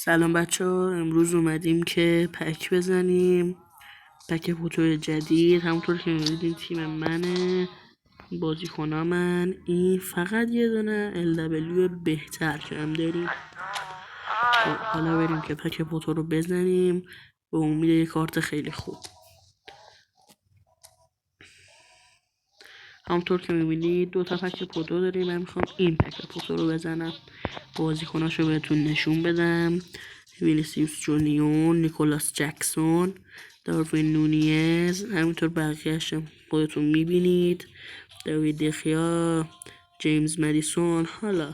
سلام بچه ها، امروز اومدیم که پک بزنیم. پک فوتو جدید. همونطور که میبینید تیم منه، بازیکنامن. این فقط یه دونه LW بهتر که هم داریم. خب حالا بریم که پک فوتو رو بزنیم به امید یه کارت خیلی خوب. همونطور که میبینید 2 تا پک فوتو داریم. من میخوام این پک فوتو رو بزنم، بازیکناشو بهتون نشون بدم. وینیسیوس جونیور، نیکولاس جکسون، داروین نونیز، همینطور بقیه‌اش خودتون میبینید. دیوید دخیا، جیمز مدیسون. حالا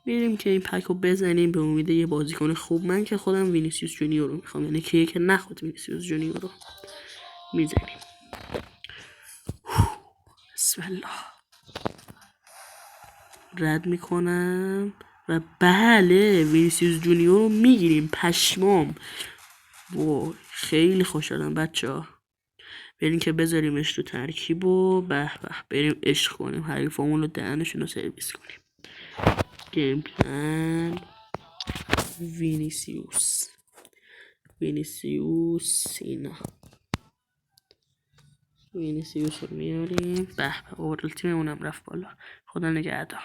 میریم که این پک رو بزنیم به امید یه بازیکن خوب. من که خودم وینیسیوس جونیور رو میخوام، یعنی که نخواد وینیسیوس جونیور رو میزنیم. بسم الله. رد میکنم و بله، وینیسیوس جونیور رو میگیریم. پشمام، وای خیلی خوشحالم بچه ها. بریم که بذاریمش تو ترکیب و به به بریم عشق کنیم، حریفامون رو دهنشون رو سرویس کنیم. گیم پلن وینیسیوس اینا. وینیسیوس رو میاریم. به به، اورال تیممون هم رفت بالا. خدا نگهدار.